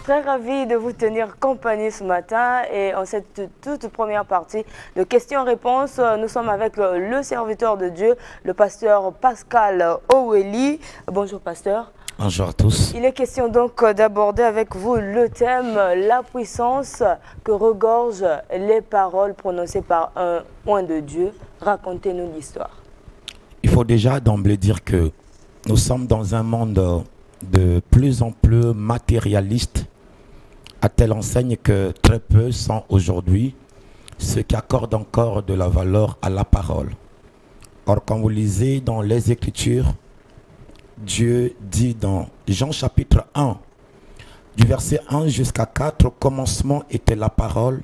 Très ravi de vous tenir compagnie ce matin et en cette toute première partie de questions-réponses, nous sommes avec le serviteur de Dieu, le pasteur Pascal Oweli. Bonjour pasteur. Bonjour à tous. Il est question donc d'aborder avec vous le thème la puissance que regorgent les paroles prononcées par un oint de Dieu. Racontez-nous l'histoire. Il faut déjà d'emblée dire que nous sommes dans un monde de plus en plus matérialiste, à telle enseigne que très peu sont aujourd'hui ceux qui accordent encore de la valeur à la parole. Or, quand vous lisez dans les Écritures, Dieu dit dans Jean chapitre 1, du verset 1 jusqu'à 4, au commencement était la parole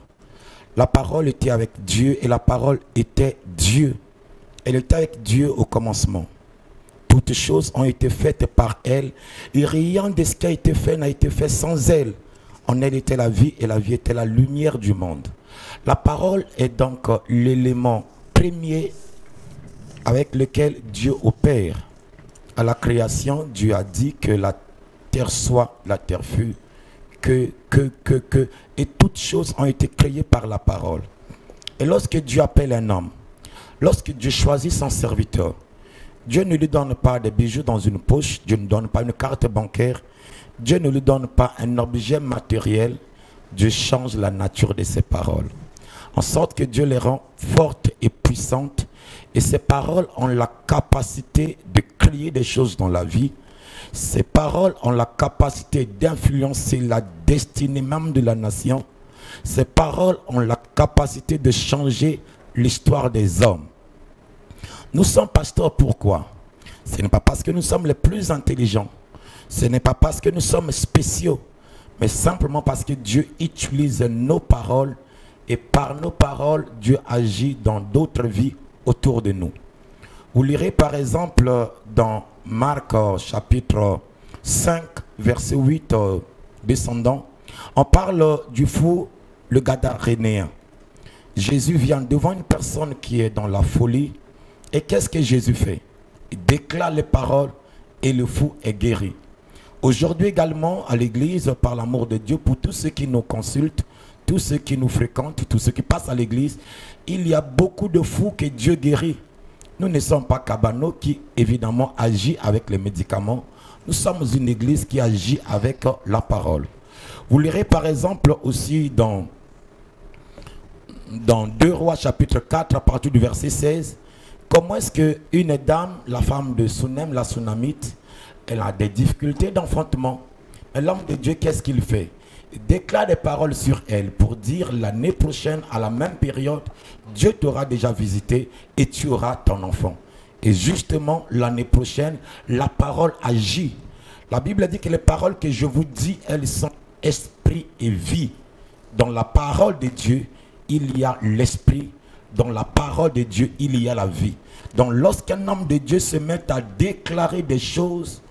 était avec Dieu et la parole était Dieu. Elle était avec Dieu au commencement. Toutes choses ont été faites par elle et rien de ce qui a été fait n'a été fait sans elle. En elle était la vie et la vie était la lumière du monde. La parole est donc l'élément premier avec lequel Dieu opère. À la création, Dieu a dit que la terre soit, la terre fut, et toutes choses ont été créées par la parole. Et lorsque Dieu appelle un homme, lorsque Dieu choisit son serviteur, Dieu ne lui donne pas des bijoux dans une poche, Dieu ne donne pas une carte bancaire, Dieu ne lui donne pas un objet matériel, Dieu change la nature de ses paroles. En sorte que Dieu les rend fortes et puissantes. Et ces paroles ont la capacité de créer des choses dans la vie. Ces paroles ont la capacité d'influencer la destinée même de la nation. Ces paroles ont la capacité de changer l'histoire des hommes. Nous sommes pasteurs, pourquoi? Ce n'est pas parce que nous sommes les plus intelligents. Ce n'est pas parce que nous sommes spéciaux, mais simplement parce que Dieu utilise nos paroles et par nos paroles, Dieu agit dans d'autres vies autour de nous. Vous lirez par exemple dans Marc chapitre 5, verset 8 descendant, on parle du fou, le Gadarénéen. Jésus vient devant une personne qui est dans la folie et qu'est-ce que Jésus fait? Il déclare les paroles et le fou est guéri. Aujourd'hui également, à l'église, par l'amour de Dieu, pour tous ceux qui nous consultent, tous ceux qui nous fréquentent, tous ceux qui passent à l'église, il y a beaucoup de fous que Dieu guérit. Nous ne sommes pas Cabano qui, évidemment, agit avec les médicaments. Nous sommes une église qui agit avec la parole. Vous lirez par exemple aussi dans 2 Rois chapitre 4, à partir du verset 16, comment est-ce qu'une dame, la femme de Sunem, la Sunamite, elle a des difficultés d'enfantement. Mais l'homme de Dieu, qu'est-ce qu'il fait? Il déclare des paroles sur elle pour dire l'année prochaine, à la même période, Dieu t'aura déjà visité et tu auras ton enfant. Et justement, l'année prochaine, la parole agit. La Bible dit que les paroles que je vous dis, elles sont esprit et vie. Dans la parole de Dieu, il y a l'esprit. Dans la parole de Dieu, il y a la vie. Donc lorsqu'un homme de Dieu se met à déclarer des choses,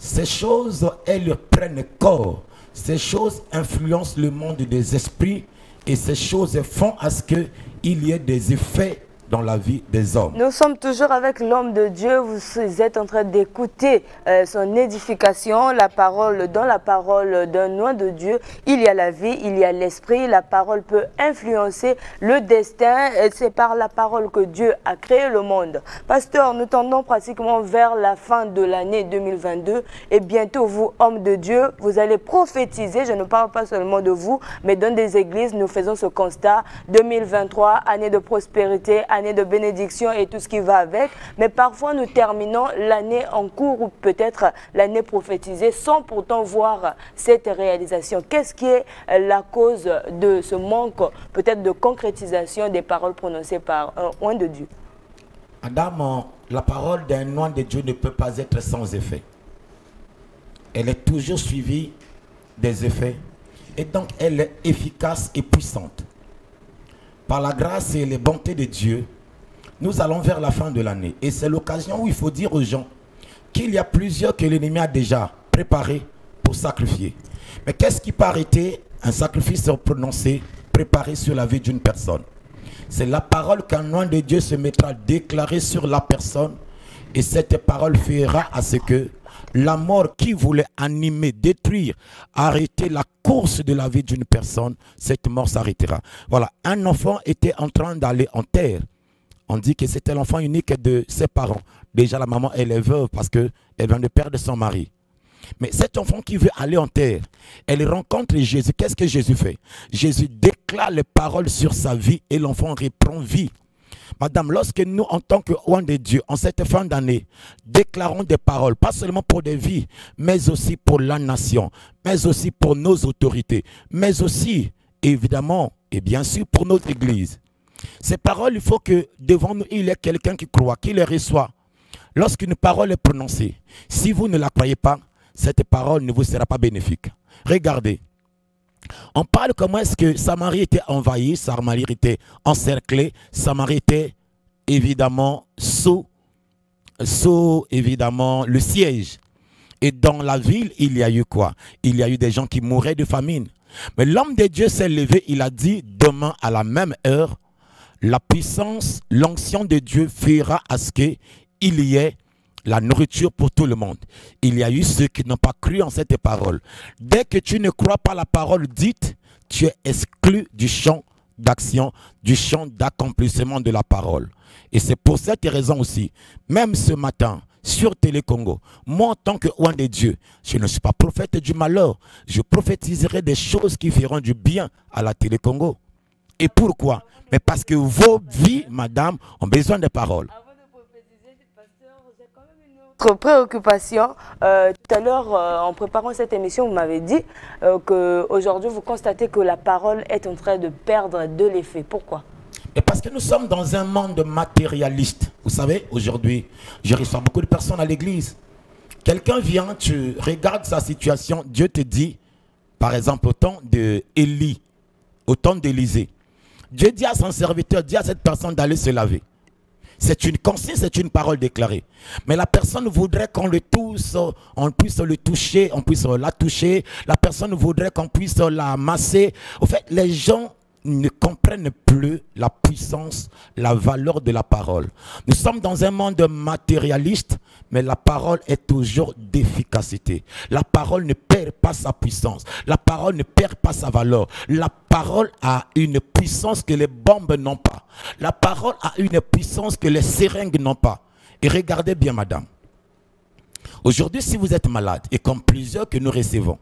ces choses, elles prennent corps. Ces choses influencent le monde des esprits et ces choses font à ce qu'il y ait des effets dans la vie des hommes. Nous sommes toujours avec l'homme de Dieu. Vous êtes en train d'écouter son édification, la parole. Dans la parole d'un oint de Dieu, il y a la vie, il y a l'esprit. La parole peut influencer le destin. C'est par la parole que Dieu a créé le monde. Pasteur, nous tendons pratiquement vers la fin de l'année 2022 et bientôt vous, hommes de Dieu, vous allez prophétiser. Je ne parle pas seulement de vous, mais dans des églises, nous faisons ce constat. 2023, année de prospérité, année de bénédiction et tout ce qui va avec, mais parfois nous terminons l'année en cours ou peut-être l'année prophétisée sans pourtant voir cette réalisation. Qu'est-ce qui est la cause de ce manque peut-être de concrétisation des paroles prononcées par un oint de Dieu? Adam, la parole d'un oint de Dieu ne peut pas être sans effet. Elle est toujours suivie des effets et donc elle est efficace et puissante. Par la grâce et les bontés de Dieu, nous allons vers la fin de l'année. Et c'est l'occasion où il faut dire aux gens qu'il y a plusieurs que l'ennemi a déjà préparés pour sacrifier. Mais qu'est-ce qui peut arrêter un sacrifice prononcé, préparé sur la vie d'une personne? C'est la parole qu'un nom de Dieu se mettra à déclarer sur la personne. Et cette parole fera à ce que la mort qui voulait animer, détruire, arrêter la course de la vie d'une personne, cette mort s'arrêtera. Voilà, un enfant était en train d'aller en terre. On dit que c'était l'enfant unique de ses parents. Déjà, la maman, elle est veuve parce qu'elle vient de perdre son mari. Mais cet enfant qui veut aller en terre, elle rencontre Jésus. Qu'est-ce que Jésus fait? Jésus déclare les paroles sur sa vie et l'enfant reprend vie. Madame, lorsque nous, en tant que oint de Dieu, en cette fin d'année, déclarons des paroles, pas seulement pour des vies, mais aussi pour la nation, mais aussi pour nos autorités, mais aussi, évidemment, et bien sûr, pour notre Église. Ces paroles, il faut que devant nous, il y ait quelqu'un qui croit, qui les reçoit. Lorsqu'une parole est prononcée, si vous ne la croyez pas, cette parole ne vous sera pas bénéfique. Regardez. On parle comment est-ce que Samarie était envahie, Samarie était encerclée, Samarie était évidemment sous évidemment le siège. Et dans la ville, il y a eu quoi? Il y a eu des gens qui mouraient de famine. Mais l'homme de Dieu s'est levé, il a dit, demain à la même heure, la puissance, l'onction de Dieu fera à ce qu'il y ait la nourriture pour tout le monde. Il y a eu ceux qui n'ont pas cru en cette parole. Dès que tu ne crois pas la parole dite, tu es exclu du champ d'action, du champ d'accomplissement de la parole. Et c'est pour cette raison aussi, même ce matin, sur Télé Congo, moi en tant que oint de Dieu, je ne suis pas prophète du malheur. Je prophétiserai des choses qui feront du bien à la Télé Congo. Et pourquoi? Mais parce que vos vies, madame, ont besoin de paroles. Préoccupation. Tout à l'heure, en préparant cette émission, vous m'avez dit qu'aujourd'hui, vous constatez que la parole est en train de perdre de l'effet. Pourquoi? Et parce que nous sommes dans un monde matérialiste. Vous savez, aujourd'hui, je reçois beaucoup de personnes à l'église. Quelqu'un vient, tu regardes sa situation, Dieu te dit, par exemple, au temps d'Élie, au temps d'Élisée, Dieu dit à son serviteur, dit à cette personne d'aller se laver. C'est une consigne, c'est une parole déclarée. Mais la personne voudrait qu'on le touche, on puisse le toucher, on puisse la toucher. La personne voudrait qu'on puisse la masser. En fait, les gens ne comprennent plus la puissance, la valeur de la parole. Nous sommes dans un monde matérialiste, mais la parole est toujours d'efficacité. La parole ne perd pas sa puissance. La parole ne perd pas sa valeur. La parole a une puissance que les bombes n'ont pas. La parole a une puissance que les seringues n'ont pas. Et regardez bien, madame. Aujourd'hui, si vous êtes malade, et comme plusieurs que nous recevons,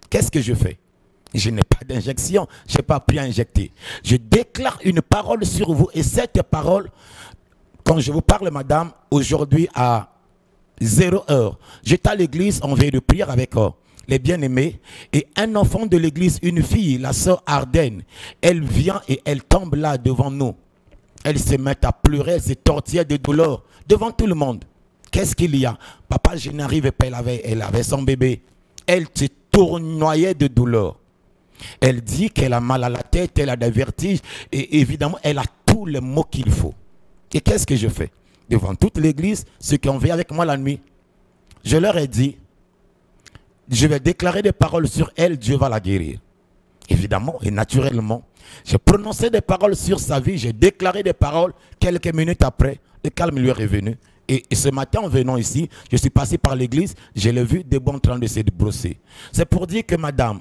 qu'est-ce que je fais? Je n'ai pas d'injection, je n'ai pas pris à injecter. Je déclare une parole sur vous et cette parole, quand je vous parle, madame, aujourd'hui à 0 heure, j'étais à l'église, on vient de prière avec les bien-aimés et un enfant de l'église, une fille, la sœur Ardennes, elle vient et elle tombe là devant nous. Elle se met à pleurer, elle se tortille de douleur devant tout le monde. Qu'est-ce qu'il y a? Papa, je n'arrivais pas, elle avait son bébé. Elle se tournoyait de douleur. Elle dit qu'elle a mal à la tête, elle a des vertiges et évidemment, elle a tous les mots qu'il faut. Et qu'est-ce que je fais? Devant toute l'église, ceux qui ont veillé avec moi la nuit, je leur ai dit, je vais déclarer des paroles sur elle, Dieu va la guérir. Évidemment et naturellement, j'ai prononcé des paroles sur sa vie, j'ai déclaré des paroles, quelques minutes après, le calme lui est revenu. Et ce matin, en venant ici, je suis passé par l'église, je l'ai vu debout en train de se brosser. C'est pour dire que madame,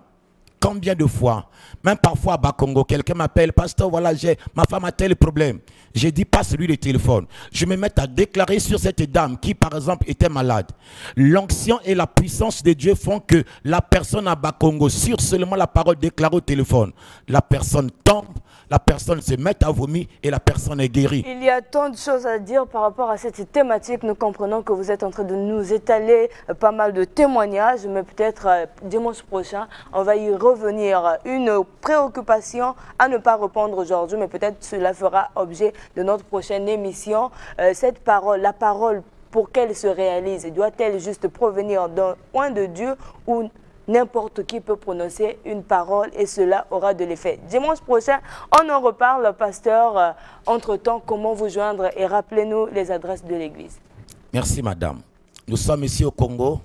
combien de fois, même parfois à Bakongo, quelqu'un m'appelle, pasteur, voilà, ma femme a tel problème. J'ai dit, passe-lui le téléphone. Je me mets à déclarer sur cette dame qui, par exemple, était malade. L'onction et la puissance de Dieu font que la personne à Bakongo, sur seulement la parole déclarée au téléphone, la personne tombe, la personne se met à vomir et la personne est guérie. Il y a tant de choses à dire par rapport à cette thématique. Nous comprenons que vous êtes en train de nous étaler pas mal de témoignages, mais peut-être dimanche prochain, on va y revenir. Une préoccupation à ne pas répondre aujourd'hui, mais peut-être cela fera objet de notre prochaine émission. Cette parole, la parole, pour qu'elle se réalise, doit-elle juste provenir d'un point de Dieu ou n'importe qui peut prononcer une parole et cela aura de l'effet? Dimanche prochain, on en reparle, pasteur. Entre-temps, comment vous joindre et rappelez-nous les adresses de l'église. Merci, madame. Nous sommes ici au Congo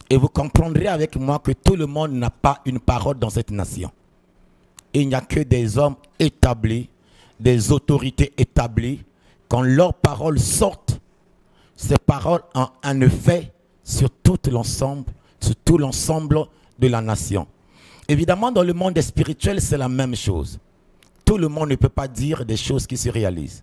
et vous comprendrez avec moi que tout le monde n'a pas une parole dans cette nation. Il n'y a que des hommes établis, des autorités établies. Quand leurs paroles sortent, ces paroles ont un effet sur tout l'ensemble de la nation. Évidemment, dans le monde spirituel, c'est la même chose. Tout le monde ne peut pas dire des choses qui se réalisent.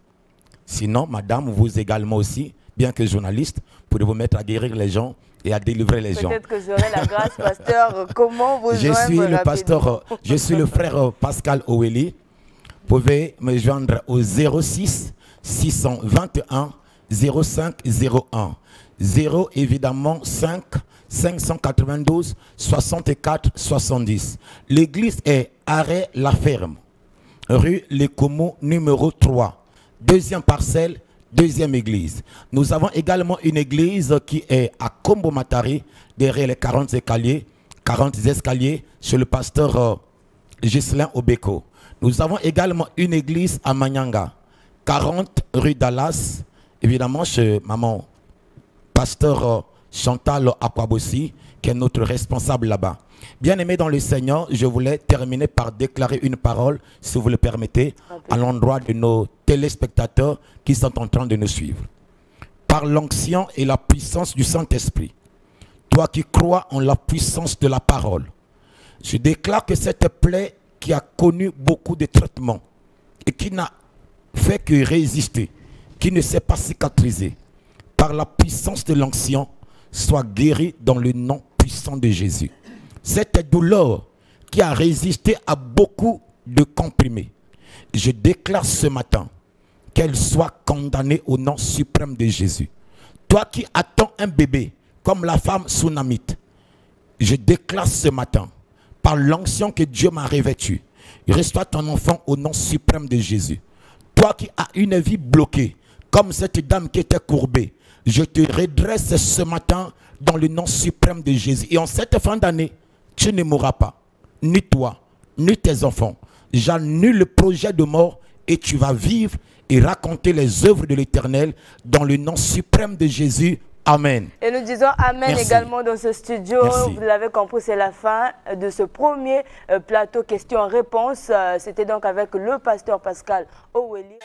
Sinon, madame, vous également aussi, bien que journaliste, pourrez vous mettre à guérir les gens et à délivrer les gens. Peut-être que j'aurai la grâce, pasteur. Comment vous Je suis le pasteur, je suis le frère Pascal Oweli. Vous pouvez me joindre au 06 621 05 01. 0 évidemment 5 592 64 70. L'église est Arrêt La Ferme, rue Les Comaux numéro 3, deuxième parcelle, deuxième église. Nous avons également une église qui est à Kombo Matari, derrière les 40 escaliers, chez le pasteur Ghislain Obeko. Nous avons également une église à Manyanga, 40 rue Dallas, évidemment chez maman pasteur Chantal Akwabossi, qui est notre responsable là-bas. Bien-aimés dans le Seigneur, je voulais terminer par déclarer une parole, si vous le permettez, à l'endroit de nos téléspectateurs qui sont en train de nous suivre. Par l'onction et la puissance du Saint-Esprit, toi qui crois en la puissance de la parole, je déclare que cette plaie qui a connu beaucoup de traitements et qui n'a fait que résister, qui ne s'est pas cicatrisée, par la puissance de l'onction, soit guérie dans le nom puissant de Jésus. Cette douleur qui a résisté à beaucoup de comprimés, je déclare ce matin qu'elle soit condamnée au nom suprême de Jésus. Toi qui attends un bébé comme la femme sunamite, je déclare ce matin, par l'onction que Dieu m'a revêtue, reçois ton enfant au nom suprême de Jésus. Toi qui as une vie bloquée, comme cette dame qui était courbée, je te redresse ce matin dans le nom suprême de Jésus. Et en cette fin d'année, tu ne mourras pas, ni toi, ni tes enfants. J'annule le projet de mort et tu vas vivre et raconter les œuvres de l'Éternel dans le nom suprême de Jésus. Amen. Et nous disons Amen. Merci. Également dans ce studio. Merci. Vous l'avez compris, c'est la fin de ce premier plateau questions-réponses. C'était donc avec le pasteur Pascal Oweli.